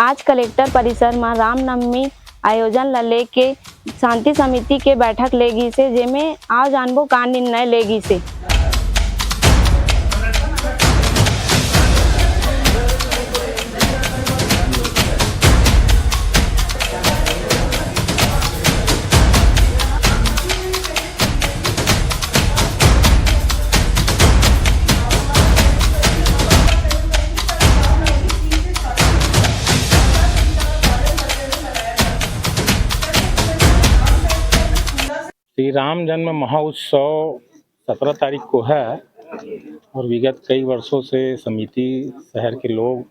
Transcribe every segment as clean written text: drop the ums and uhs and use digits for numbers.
आज कलेक्टर परिसर में रामनवमी आयोजन ला लेके शांति समिति के बैठक लेगी से, जेमे आओ जानबो का निर्णय लेगी से। श्री राम जन्म महोत्सव 17 तारीख को है और विगत कई वर्षों से समिति, शहर के लोग,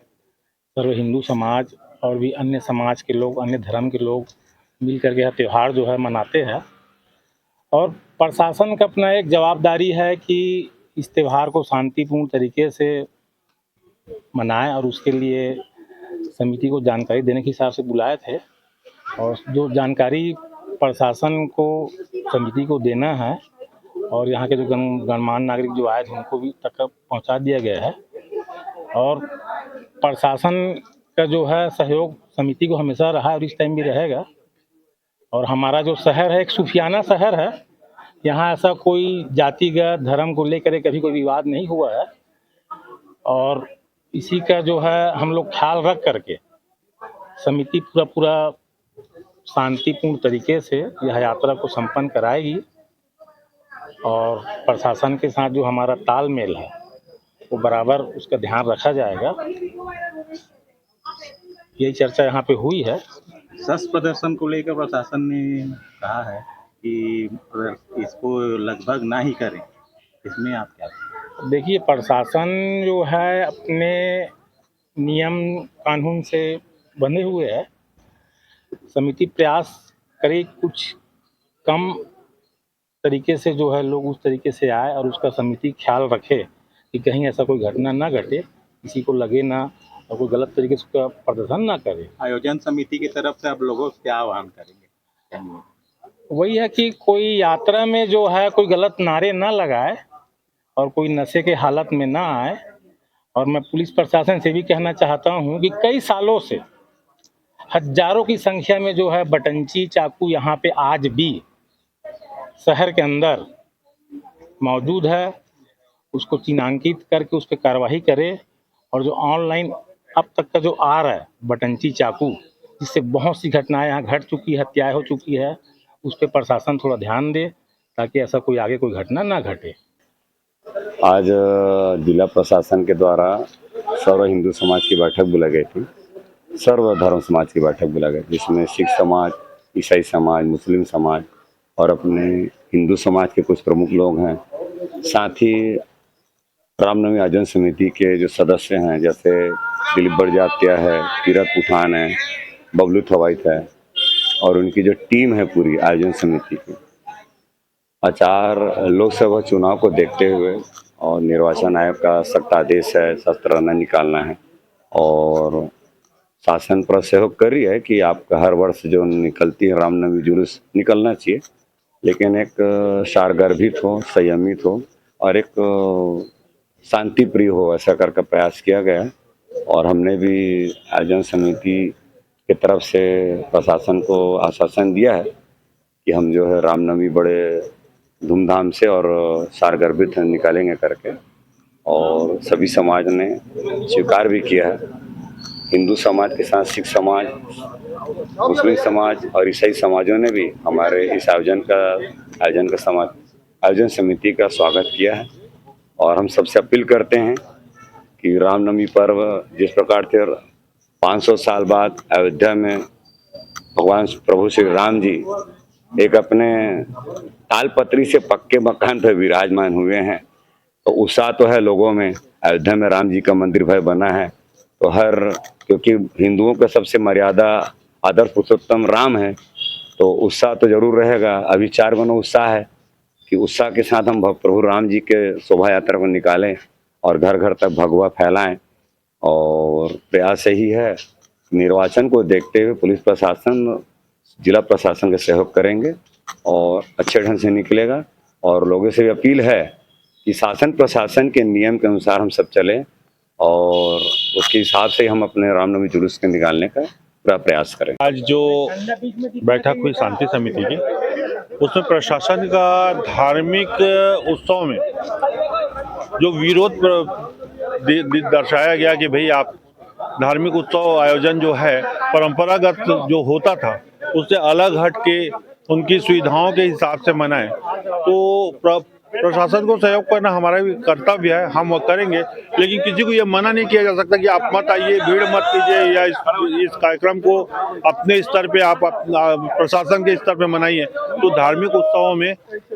सर्व हिंदू समाज और भी अन्य समाज के लोग, अन्य धर्म के लोग मिल करके यह त्यौहार जो है मनाते हैं। और प्रशासन का अपना एक जवाबदारी है कि इस त्यौहार को शांतिपूर्ण तरीके से मनाएं और उसके लिए समिति को जानकारी देने के हिसाब से बुलाए थे। और जो जानकारी प्रशासन को समिति को देना है और यहाँ के जो गणमान्य नागरिक जो आए थे उनको भी तक पहुँचा दिया गया है। और प्रशासन का जो है सहयोग समिति को हमेशा रहा है और इस टाइम भी रहेगा। और हमारा जो शहर है एक सूफियाना शहर है, यहाँ ऐसा कोई जातिगत धर्म को लेकर कभी कोई विवाद नहीं हुआ है। और इसी का जो है हम लोग ख्याल रख करके समिति पूरा शांतिपूर्ण तरीके से यह यात्रा को संपन्न कराएगी। और प्रशासन के साथ जो हमारा तालमेल है वो बराबर उसका ध्यान रखा जाएगा। यही चर्चा यहाँ पे हुई है। शस्त्र प्रदर्शन को लेकर प्रशासन ने कहा है कि इसको लगभग ना ही करें, इसमें आप क्या? देखिए, प्रशासन जो है अपने नियम कानून से बंधे हुए है। समिति प्रयास करे कुछ कम तरीके से जो है लोग उस तरीके से आए और उसका समिति ख्याल रखे कि कहीं ऐसा कोई घटना ना घटे, किसी को लगे ना और कोई गलत तरीके से उसका प्रदर्शन ना करे। आयोजन समिति की तरफ से आप लोगों से क्या आह्वान करेंगे? वही है कि कोई यात्रा में जो है कोई गलत नारे ना लगाए और कोई नशे के हालत में ना आए। और मैं पुलिस प्रशासन से भी कहना चाहता हूँ कि कई सालों से हजारों की संख्या में जो है बटंची चाकू यहाँ पे आज भी शहर के अंदर मौजूद है, उसको चिन्हांकित करके उस पर कार्रवाई करे। और जो ऑनलाइन अब तक का जो आ रहा है बटंची चाकू, जिससे बहुत सी घटनाएं यहाँ घट चुकी है, हत्याएं हो चुकी है, उस पर प्रशासन थोड़ा ध्यान दे ताकि ऐसा कोई आगे कोई घटना ना घटे। आज जिला प्रशासन के द्वारा सर्व हिंदू समाज की बैठक बुलाई गई थी, सर्व धर्म समाज की बैठक बुलाई गई, जिसमें सिख समाज, ईसाई समाज, मुस्लिम समाज और अपने हिंदू समाज के कुछ प्रमुख लोग हैं। साथ ही रामनवमी आयोजन समिति के जो सदस्य हैं, जैसे दिलीप बड़जात्या है, तीरथ पुठान है, बबलू थवाइत है और उनकी जो टीम है पूरी आयोजन समिति की, आचार लोकसभा चुनाव को देखते हुए और निर्वाचन आयोग का सख्त आदेश है शस्त्र न निकालना है और शासन पर सहयोग कर रही है कि आपका हर वर्ष जो निकलती है रामनवमी जुलूस निकलना चाहिए, लेकिन एक सारगर्भित हो, संयमित हो और एक शांति प्रिय हो, ऐसा करके प्रयास किया गया। और हमने भी आयोजन समिति की तरफ से प्रशासन को आश्वासन दिया है कि हम जो है रामनवमी बड़े धूमधाम से और सारगर्भित निकालेंगे करके। और सभी समाज ने स्वीकार भी किया है। हिंदू समाज के साथ सिख समाज, मुस्लिम समाज और ईसाई समाजों ने भी हमारे इस आयोजन समिति का स्वागत किया है। और हम सबसे अपील करते हैं कि रामनवमी पर्व जिस प्रकार से 500 साल बाद अयोध्या में भगवान प्रभु श्री राम जी एक अपने तालपत्री से पक्के मकान पर विराजमान हुए हैं, तो उत्साह तो है लोगों में। अयोध्या में राम जी का मंदिर भाई बना है, तो क्योंकि हिंदुओं का सबसे मर्यादा आदर्श पुरुषोत्तम राम है, तो उत्साह तो जरूर रहेगा। अभी 4 गुना उत्साह है कि उत्साह के साथ हम प्रभु राम जी के शोभा यात्रा को निकालें और घर घर तक भगवा फैलाएं। और प्रयास यही है, निर्वाचन को देखते हुए पुलिस प्रशासन, जिला प्रशासन का सहयोग करेंगे और अच्छे ढंग से निकलेगा। और लोगों से भी अपील है कि शासन प्रशासन के नियम के अनुसार हम सब चलें और उसके हिसाब से हम अपने रामनवमी जुलूस के निकालने का पूरा प्रयास करें। आज जो बैठक हुई शांति समिति की, उसमें प्रशासन का धार्मिक उत्सव में जो विरोध दर्शाया गया कि भाई आप धार्मिक उत्सव आयोजन जो है परंपरागत जो होता था उससे अलग हट के उनकी सुविधाओं के हिसाब से मनाएं, तो प्रशासन को सहयोग करना हमारा भी कर्तव्य है, हम वो करेंगे। लेकिन किसी को ये मना नहीं किया जा सकता कि आप मत आइए, भीड़ मत कीजिए या इस कार्यक्रम को अपने स्तर पे आप प्रशासन के स्तर पे मनाइए। तो धार्मिक उत्सवों में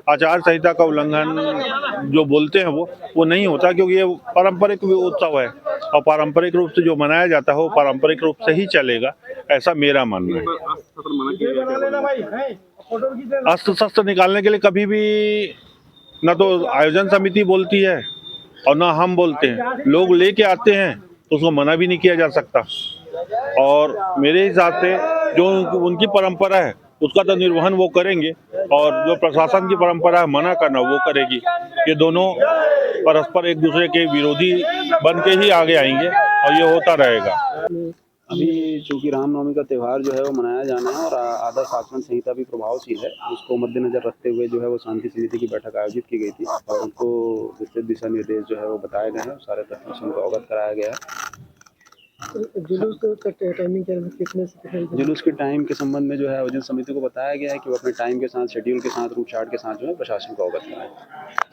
आचार संहिता का उल्लंघन जो बोलते हैं वो नहीं होता, क्योंकि ये पारंपरिक उत्सव है और पारंपरिक रूप से जो मनाया जाता है वो पारंपरिक रूप से ही चलेगा, ऐसा मेरा मानना है। अस्त्र शस्त्र निकालने के लिए कभी भी न तो आयोजन समिति बोलती है और ना हम बोलते हैं, लोग लेके आते हैं तो उसको मना भी नहीं किया जा सकता। और मेरे हिसाब से जो उनकी परंपरा है उसका तो निर्वहन वो करेंगे और जो प्रशासन की परंपरा है मना करना वो करेगी। ये दोनों परस्पर एक दूसरे के विरोधी बन के ही आगे आएंगे और ये होता रहेगा। अभी चूंकि रामनवमी का त्यौहार जो है वो मनाया जाना है और आदर्श आचरण संहिता भी प्रभावशील है, उसको मद्देनजर रखते हुए जो है वो शांति समिति की बैठक आयोजित की गई थी और उनको विस्तृत दिशा निर्देश जो है वो बताए गए हैं, सारे तथ्यों से उनको अवगत कराया गया है। जुलूस का टाइमिंग कितने से कितने? जुलूस के टाइम के संबंध में जो है आयोजन समिति को बताया गया है कि वो अपने टाइम के साथ, शेड्यूल के साथ, रूट चार्ट के साथ जो है प्रशासन को अवगत कराए।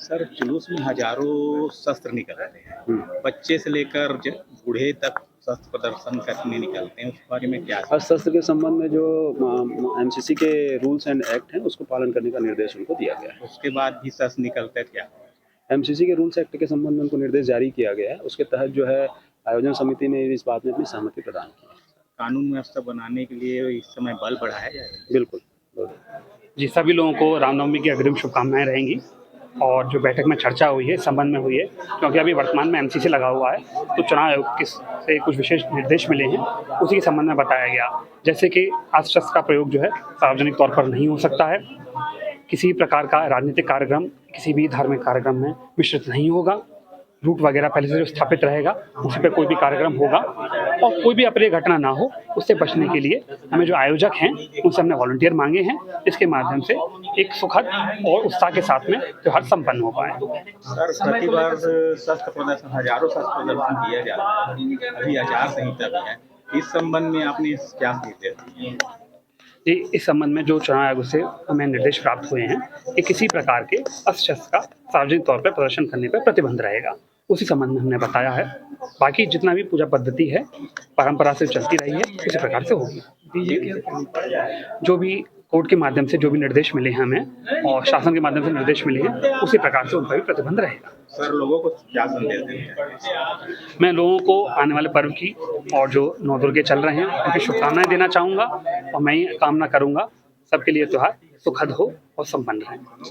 सर, जुलूस में हजारों शस्त्र निकलते हैं, बच्चे से लेकर बूढ़े तक शस्त्र प्रदर्शन करने निकलते हैं, उस बारे में क्या? अस्त्र शस्त्र के संबंध में जो एमसीसी के रूल्स एंड एक्ट हैं उसको पालन करने का निर्देश उनको दिया गया है। उसके बाद भी शस्त्र निकलते हैं क्या? एमसीसी के रूल्स एक्ट के संबंध में उनको निर्देश जारी किया गया है, उसके तहत जो है आयोजन समिति ने इस बात में अपनी सहमति प्रदान की। कानून व्यवस्था बनाने के लिए इस समय बल बढ़ाया जाएगा। बिल्कुल जी, सभी लोगों को रामनवमी की अग्रिम शुभकामनाएं रहेंगी। और जो बैठक में चर्चा हुई है, संबंध में हुई है, क्योंकि अभी वर्तमान में एमसीसी लगा हुआ है तो चुनाव आयोग से कुछ विशेष निर्देश मिले हैं, उसी के संबंध में बताया गया। जैसे कि अस्त्र शस्त्र का प्रयोग जो है सार्वजनिक तौर पर नहीं हो सकता है, किसी प्रकार का राजनीतिक कार्यक्रम किसी भी धार्मिक कार्यक्रम में मिश्रित नहीं होगा, रूट वगैरह पहले से जो स्थापित रहेगा उसी पर कोई भी कार्यक्रम होगा और कोई भी अप्रिय घटना ना हो, उससे बचने के लिए हमें जो आयोजक हैं उनसे हमने वॉलंटियर मांगे हैं, इसके माध्यम से एक सुखद और उत्साह के साथ में त्योहार संपन्न हो पाए। सर, प्रतिवार शस्त्र प्रदर्शन, हजारों शस्त्र प्रदर्शन किया जाता है, अभी आचार संहिता भी है, इस संबंध में आपने क्या निर्देश दिए? जी, इस संबंध में जो चुनाव आयोग से हमें निर्देश प्राप्त हुए हैं कि किसी प्रकार के अस्त्र शस्त्र का सार्वजनिक तौर पर प्रदर्शन करने पर प्रतिबंध रहेगा, उसी संबंध में हमने बताया है। बाकी जितना भी पूजा पद्धति है परंपरा से चलती रही है उसी प्रकार से होगी। जो भी कोर्ट के माध्यम से जो भी निर्देश मिले हैं हमें और शासन के माध्यम से निर्देश मिले हैं उसी प्रकार से उन पर भी प्रतिबंध रहेगा। सर, लोगों को क्या संदेश देते हैं? मैं लोगों को आने वाले पर्व की और जो नवदुर्गे चल रहे हैं उनकी शुभकामनाएं देना चाहूँगा और मैं ये कामना करूँगा सबके लिए त्यौहार सुखद हो और संपन्न रहे।